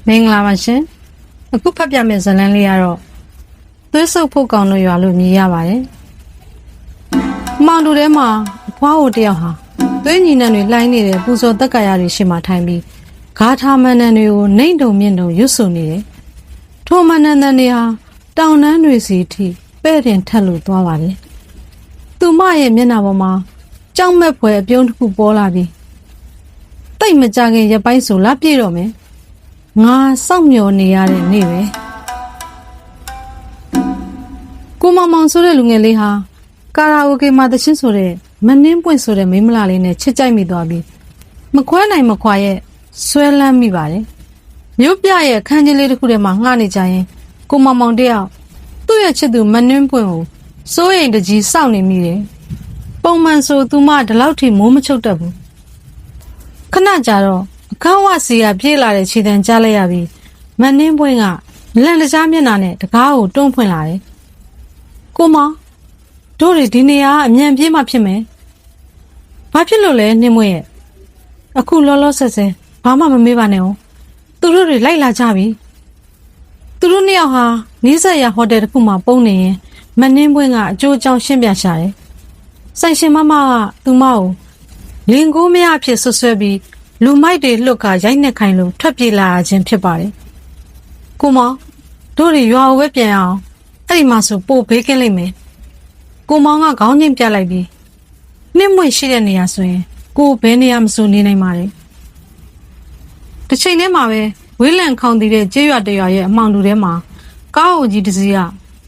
မင်္ဂလာပါရှင်အခုဖတ်ပြမယ့်ဇာတ်လမ်းလေးကတော့သွေးဆုပ်ဖို့ကောင်းလို့ရွာလို့မြည်ရပါတယ်မောင်တို့ထဲမှာအဖွားကိုတယောက်ဟာသွေးညီနှံတွေလှိုင်းနေတဲ့ပူဇော်တက်ကာရတွေရှိမှထိုင်ပြီးဂါထာမန္တန်တွေကိုနှိမ့်တုံမြင့်တုံရွတ်ဆိုနေတယ်ထိုမန္တန်တွေဟာတောင်တန်းတွေစီထိပဲ့တင်ထက်လို့သွားပါတယ်သူမရဲ့မျက်နှာပေါ်မှာကြောက်မက်ဖွယ်အပြုံးတစ်ခုပေါ်လာပြီးတိတ်မကြခင်ရပိုင်းဆိုလာပြည့်တော့မယ်ငါစောင့်မျှော်နေရတဲ့နေ့ပဲကိုမောင်ဆိုတဲ့လူငယ်လေးဟာကာရာအိုကေမှာတချင်းဆိုတဲ့မနှင်းပွင့်ဆိုတဲ့မိန်းမလာလေးနဲ့ချစ်ကြိုက်မိသွားပြီးမခွဲနိုင်မခွာရဲ့ဆွဲလန်းမိပါတယ်မြို့ပြရဲ့ခန်းချင်းလေးတစ်ခုထဲမှာငှားနေကြရင်ကိုမောင်တယောက်သူ့ရဲ့ချစ်သူမနှင်းပွင့်ကိုစိုးရိမ်တကြီးစောင့်နေမိတယ်ပုံမှန်ဆိုသူမဒီလောက်ထိမိုးမချုပ်တတ်ဘူးခဏကြာတော့အခန်းဝစီကပြေးလာတဲ့ခြေတံကြားလိုက်ရပြီးမနှင်းပွင့်ကလန့်တကြားမျက်နှာနဲ့တကားကိုတွန်းဖွင့်လာတယ်ကိုမောင်တို့တွေဒီနေရာအမြန်ပြေးမှဖြစ်မယ်ဘာဖြစ်လို့လဲနှင်းမွင့်ရဲ့အခုလောလောဆယ်ဆယ်ဘာမှမမေးပါနဲ့ဦးသူတို့တွေလိုက်လာကြပြီသူတို့နှစ်ယောက်ဟာနီးစပ်ရာဟိုတယ်တစ်ခုမှာပုန်းနေရင်မနှင်းပွင့်ကအကျိုးအကြောင်းရှင်းပြရှာတယ်ဆိုင်ရှင်မမကသူမကိုလင်ကိုမရဖြစ်ဆွဆွဲပြီးလူမိုက်တွေလှုပ်ခါရိုက်နှက်ခိုင်းလို့ထွက်ပြေးလာခြင်းဖြစ်ပါတယ်ကိုမောင်တို့တွေရွာကိုပဲပြန်အောင်အဲ့ဒီမှာဆိုပို့ဘေးကင်းလိမ့်မယ်ကိုမောင်ကခေါင်းချင်းပြလိုက်ပြီးနှင်းမွင့်ရှိတဲ့နေရာဆိုရင်ကိုဘယ်နေရာမဆိုနေနိုင်ပါတယ်တစ်ချိန်တည်းမှာပဲဝေးလံခေါင်တည်တဲ့ကျေးရွာတရွာရဲ့အမှောင်တူထဲမှာကားအိုကြီးတစ်စီးက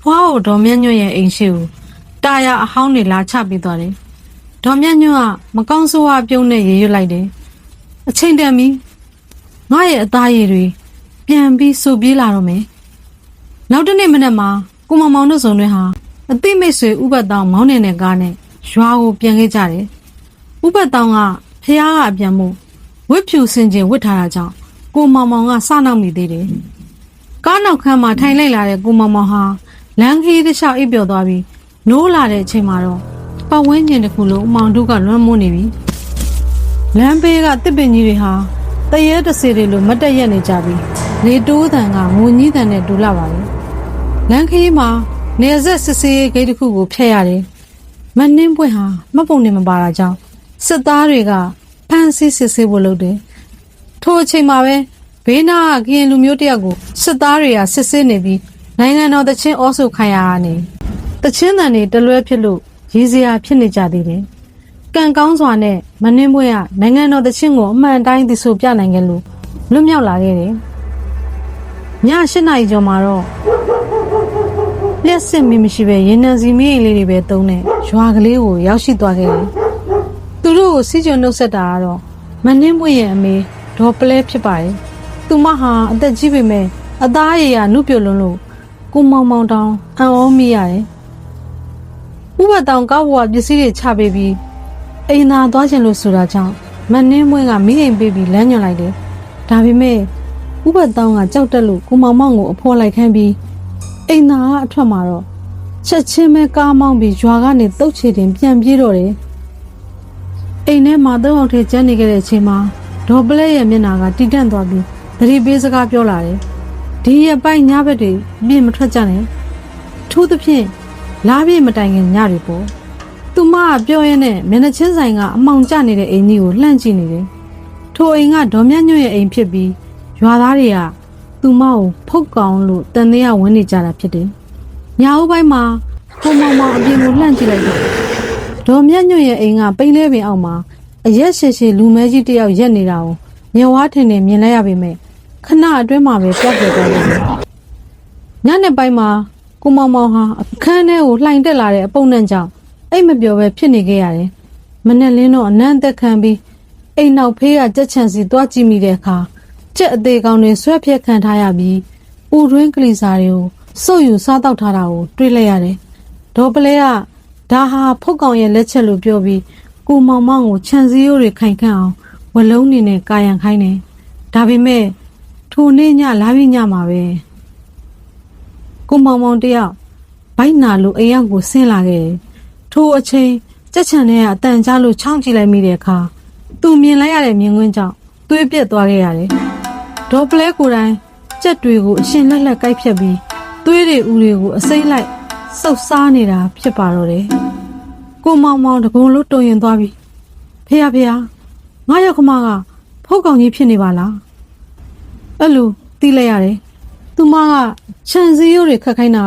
ဖွားအိုဒေါ်မြတ်ညွန့်ရဲ့အိမ်ရှိကိုတာယာအဟောင်းတွေလာချပေးသွားတယ်ဒေါ်မြတ်ညွန့်ကမကောင်းဆိုးဝါးပြုံးနဲ့ရေရွတ်လိုက်တယ်အချိန်တန်ပြီငါရဲ့အသားရည်တွေပြန်ပြီးဆူပြေးလာတော့မယ်နောက်တစ်နေ့မနက်မှာကိုမောင်တို့စုံတွေဟာအသိမိတ်ဆွေဥပတ်တောင်းမောင်းနေတဲ့ကားနဲ့ရွာကိုပြန်ခဲ့ကြတယ်ဥပတ်တောင်းကဖះကအပြန်မှုဝစ်ဖြူစင်ကျင်ဝစ်ထားတာကြောင့်ကိုမောင်ကစနောက်မိသေးတယ်ကားနောက်ခန်းမှာထိုင်လိုက်လာတဲ့ကိုမောင်ဟာလမ်းခီးတစ်လျှောက်အိပ်ပျော်သွားပြီးနိုးလာတဲ့အချိန်မှာတော့ပတ်ဝန်းကျင်တစ်ခုလုံးအမောင်တို့ကလွှမ်းမိုးနေပြီလမ်းဘေးကတစ်ပင်ကြီးတွေဟာတရေတစေတွေလိုမတ်တက်ရက်နေကြပြီးလေတိုးတန်ကငိုကြီးတန်နဲ့တူလာပါတယ်လမ်းခီးမှာနေဆက်စစ်စေးဂိတ်တစ်ခုကိုဖျက်ရတယ်မနှင်းပွင့်ဟာမပုံနေမပါတာကြောင့်စစ်သားတွေကဖမ်းဆီးစစ်ဆေးဖို့လုပ်တယ်ထိုအချိန်မှာပဲဘေးနားကရင်လူမျိုးတယောက်ကိုစစ်သားတွေကစစ်ဆေးနေပြီးနိုင်ငံတော်တချင်းအောဆုခိုင်ရကနေတချင်းတန်တွေတလွဲဖြစ်လို့ရည်စရာဖြစ်နေကြသေးတယ်ကံကောင်းစွာနဲ့မနှင်းပွင့်ကနိုင်ငံတော်တချင်းကိုအမှန်တိုင်းသိဆိုပြနိုင်ခဲ့လို့လွတ်မြောက်လာခဲ့တယ်ည8 နာရီကျော်မှာတော့လျှက်စစ်မီမရှိပဲရင်နံစီမီးလေးတွေပဲတုံးတဲ့ရွာကလေးကိုရောက်ရှိသွားခဲ့တယ်သူတို့ကိုစီးကျုံနှုတ်ဆက်တာကတော့မနှင်းပွင့်ရဲ့အမေဒေါ်ပလဲဖြစ်ပါတယ်သူမဟာအသက်ကြီးပေမဲ့အသားရည်ရနုပြုတ်လွန်းလို့ကိုမောင်တောင်အံ့ဩမိရတယ်ဥပတောင်ကောက်ဘဝပစ္စည်းတွေချပေးပြီးအိမ်သာသွားခြင်းလို့ဆိုတာကြောင့်မနှင်းမွေးကမိအိမ်ပေးပြီးလမ်းညွှန်လိုက်တယ်ဒါပေမဲ့ဥပတောင်ကကြောက်တက်လို့ကိုမောင်ကိုအဖော်လိုက်ခန်းပြီးအိမ်သာကအထွက်မှာတော့ချက်ချင်းပဲကားမောင်းပြီးရွာကနေတုတ်ချေတင်ပြန်ပြေးတော့တယ်အိမ်ထဲမှာသုံးအောင်ထဲကျန်းနေခဲ့တဲ့အချိန်မှာဒေါ်ပလဲရဲ့မျက်နှာကတီတန့်သွားပြီးသတိပေးစကားပြောလာတယ်ဒီရပိုက်ညဘက်တွေအပြင်းမထွက်ကြနဲ့ထို့သဖြင့်လားပြေးမတိုင်ခင်ညတွေပေါ့သူမကပြောရင်းနဲ့မျက်နှာချင်းဆိုင်ကအမှောင်ကျနေတဲ့အိမ်ကြီးကိုလှမ်းကြည့်နေတယ်ထိုအိမ်ကဒေါ်မြတ်ညွန့်ရဲ့အိမ်ဖြစ်ပြီးရွာသားတွေကသူမကိုဖုတ်ကောင်လို့တန်သေးရဝင်နေကြတာဖြစ်တယ်ညအိုးပိုင်းမှာကိုမောင်အပြင်ကိုလှမ်းကြည့်လိုက်တော့ဒေါ်မြတ်ညွန့်ရဲ့အိမ်ကပိန်းလဲပင်အောက်မှာအရက်ရှည်ရှည်လူမဲကြီးတယောက်ရက်နေတာကိုညဝါထင်မြင်လိုက်ရပေမဲ့ခဏအတွင်းမှာပဲပြတ်ပြတ်သွားတယ်ညနေပိုင်းမှာကိုမောင်ဟာအခန်းထဲကိုလှိုင်တက်လာတဲ့အပုပ်နှံကြောင့်အိတ်မပျော်ပဲဖြစ်နေခဲ့ရတယ်မနဲ့လင်းတော့အနံ့သက်ခံပြီးအိမ်နောက်ဖေးကကြက်ချန်စီသွားကြည့်မိတဲ့အခါကြက်အသေးကောင်တွေဆွဲဖြက်ခံထားရပြီးပူတွင်းကလေးစားတွေကိုစုပ်ယူစားတောက်ထားတာကိုတွေ့လိုက်ရတယ်ဒေါ်ပလဲကဒါဟာဖုတ်ကောင်ရဲ့လက်ချက်လို့ပြောပြီးကိုမောင်ကိုခြံစည်းရိုးတွေခိုင်ခန့်အောင်ဝလုံးနေနဲ့ကာယံခိုင်းတယ်ဒါပေမဲ့ထိုနေ့ညလာပြီးညမှာပဲကိုမောင်တယောက်ဘိုက်နာလို့အိမ်ရောက်ကိုဆင်းလာခဲ့တယ်ထိုအချိန်ကြက်ချန်ထဲကအတန်ကြားလို့ချောင်းကြည့်လိုက်မိတဲ့အခါသူမြင်လိုက်ရတဲ့မြင်ကွင်းကြောင့်သွေးပြက်သွားခဲ့ရတယ် ဒေါ်ပလဲကိုယ်တိုင်ကြက်တွေကိုအရှင်လက်လက်ကိုက်ဖြတ်ပြီးသွေးတွေဦးတွေကိုအစိမ့်လိုက်စုပ်စားနေတာဖြစ်ပါတော့တယ်ကိုမောင်မောင်တကုံလို့တုံရင်သွားပြီဖေရငါရောက်ခမကဖုတ်ကောင်ကြီးဖြစ်နေပါလားအဲ့လိုတီးလိုက်ရတယ်သူမကခြံစည်းရိုးတွေခတ်ခိုင်းတာ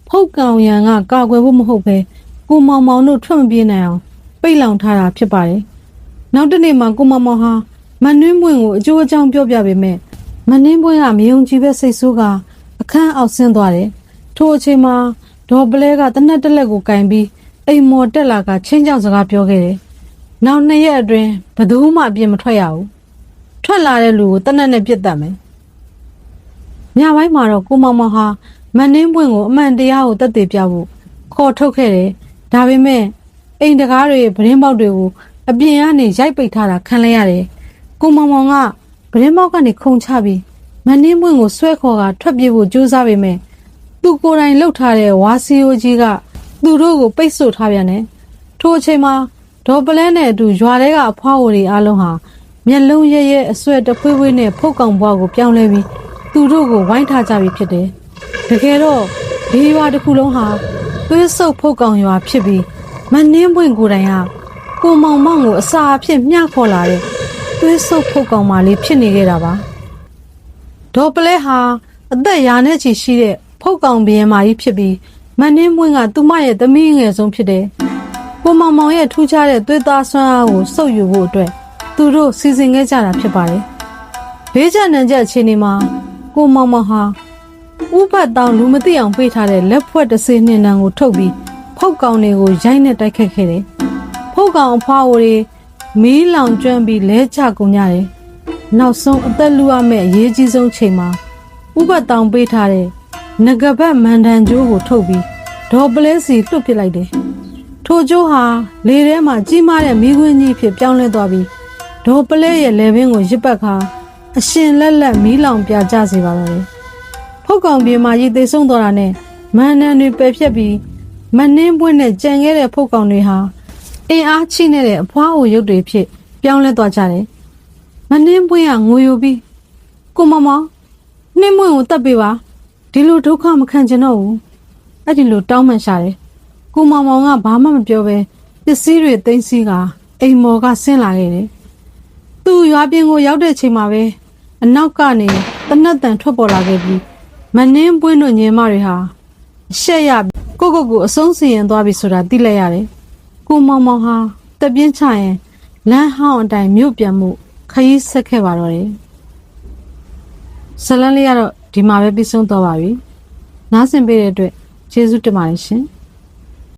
ဖုတ်ကောင်ရန်ကကာကွယ်ဖို့မဟုတ်ပဲကိုမောင်မောင်တို့ထွက်မပြေးနိုင်အောင်ပိတ်လောင်ထားတာဖြစ်ပါတယ်နောက်တစ်နေ့မှာကိုမောင်မောင်ဟာမနှင်းပွင့်ကိုအကျိုးအကြောင်းပြောပြပေးမယ်မနှင်းပွင့်ကမယုံကြည်ပဲစိတ်ဆိုးကအခန်းအောက်ဆင်းသွားတယ်ထိုအချိန်မှာဒေါ်ပလဲကတနက်တက်လက်ကိုကင်ပြီးအိမ်မော်တက်လာကချင်းချောင်စကားပြောခဲ့တယ်နောက်2ရက်အတွင်းဘယ်သူမှအပြင်မထွက်ရဘူးထွက်လာတဲ့လူကိုတနက်နဲ့ပြစ်တတ်မယ်ညပိုင်းမှာတော့ကိုမောင်မောင်ဟာမနှင်းပွင့်ကိုအမှန်တရားကိုသက်သေပြဖို့ခေါ်ထုတ်ခဲ့တယ်ဒါပေမဲ့အိမ်တကားတွေဗရင်ပေါက်တွေကိုအပြင်ကနေရိုက်ပိတ်ထားတာခံလိုက်ရတယ်ကိုမောင်မောင်ကဗရင်ပေါက်ကနေခုန်ချပြီးမနှင်းပွင့်ကိုဆွဲခေါ်ကထွက်ပြေးဖို့ကြိုးစားပေမဲ့သူကိုယ်တိုင်လှုပ်ထားတဲ့ဝါစီယိုကြီးကသူတို့ကိုပိတ်ဆို့ထားပြန်တယ်ထိုအချိန်မှာဒေါ်ပလဲနဲ့အတူရွာထဲကအဖွားအိုတွေအားလုံးဟာမျက်လုံးရဲရဲအဆွဲတဖွေးဖွေးနဲ့ဖုတ်ကောင်ဘွားကိုပြောင်းလဲပြီးသူတို့ကိုဝိုင်းထားကြပြီဖြစ်တယ်တကယ်တော့ဒီရွာတစ်ခုလုံးဟာသွေးဆုပ်ဖုတ်ကောင်ရွာဖြစ်ပြီးမနှင်းပွင့်ကိုယ်တိုင်ဟာကိုမောင်မောင်ကိုအစာအဖြစ်မျှခေါ်လာတဲ့သွေးဆုပ်ဖုတ်ကောင်မလေးဖြစ်နေခဲ့တာပါဒေါ်ပလဲဟာအသက်ရာနဲ့ချီရှိတဲ့ဖုတ်ကောင်ဘရင်မကြီးဖြစ်ပြီးမနှင်းပွင့်ကသူမရဲ့သမီးငယ်ဆုံးဖြစ်တယ်ကိုမောင်မောင်ရဲ့ထူးခြားတဲ့သွေးသားဆွမ်းအားကိုစုပ်ယူဖို့အတွက်သူတို့စီစဉ်ခဲ့ကြတာဖြစ်ပါတယ်ဘေးကျနံကျအခြေအနေမှာကိုမောင်မောင်ဟာဥပတ်တောင်လူမသိအောင်ပေးထားတဲ့လက်ဖွဲ့တစ်စေးနှင်းနှံကိုထုတ်ပြီးဖုတ်ကောင်တွေကိုရိုက်နဲ့တိုက်ခတ်ခဲ့တယ်ဖုတ်ကောင်အဖွားအိုတွေမီးလောင်ကျွမ်းပြီးလဲချကုန်ကြတယ်နောက်ဆုံးအသက်လူရမယ့်အရေးကြီးဆုံးချိန်မှာဥပတ်တောင်ပေးထားတဲ့ငကဘတ်မန်တန်ကျိုးကိုထုတ်ပြီးဒေါ်ပလဲစီလွတ်ပစ်လိုက်တယ်ထိုကျိုးဟာလေထဲမှာကြီးမားတဲ့မီးခွင်းကြီးဖြစ်ပြောင်းလဲသွားပြီးဒေါ်ပလဲရဲ့လယ်ပင်ကိုရစ်ပတ်ခါအရှင်လက်လက်မီးလောင်ပြကြစေပါတော့တယ်ဖုတ်ကောင်ပြေမှာရည်သိဆုံးသွားတာနဲ့မန်နန်တွေပယ်ဖြတ်ပြီးမနှင်းပွင့်နဲ့ကြံခဲ့တဲ့ဖုတ်ကောင်တွေဟာအင်အားချိနေတဲ့အဖွားအိုရုပ်တွေဖြစ်ပြောင်းလဲသွားကြတယ်မနှင်းပွင့်ကငိုယိုပြီးကိုမောင်မောင်နှင်းပွင့်ကိုတတ်ပေးပါဒီလိုဒုက္ခမခံချင်တော့ဘူးအဲ့ဒီလိုတောင်းပန်ရှာတယ်ကိုမောင်မောင်ကဘာမှမပြောဘဲပစ္စည်းတွေသိမ်းဆည်းကအိမ်မော်ကဆင်းလာခဲ့တယ်သူရွာပြင်ကိုရောက်တဲ့ချိန်မှာပဲအနောက်ကနေတနတ်တန်ထွက်ပေါ်လာခဲ့ပြီးမနှင်းပွင့်တို့ညင်မတွေဟာအရှက်ရကိုအဆုံးစီရင်သွားပြီဆိုတာသိလိုက်ရတယ်ကိုမောင်မောင်ဟာတပြင်းချရင်လမ်းဟောင်းအတိုင်းမြို့ပြန်မှုခရီးဆက်ခဲ့ပါတော့တယ်ဇလန်းလေးကတော့ဒီမှာပဲပြီးဆုံးသွားပါပြီနားဆင်ပေးတဲ့အတွက်ကျေးဇူးတင်ပါတယ်ရှင်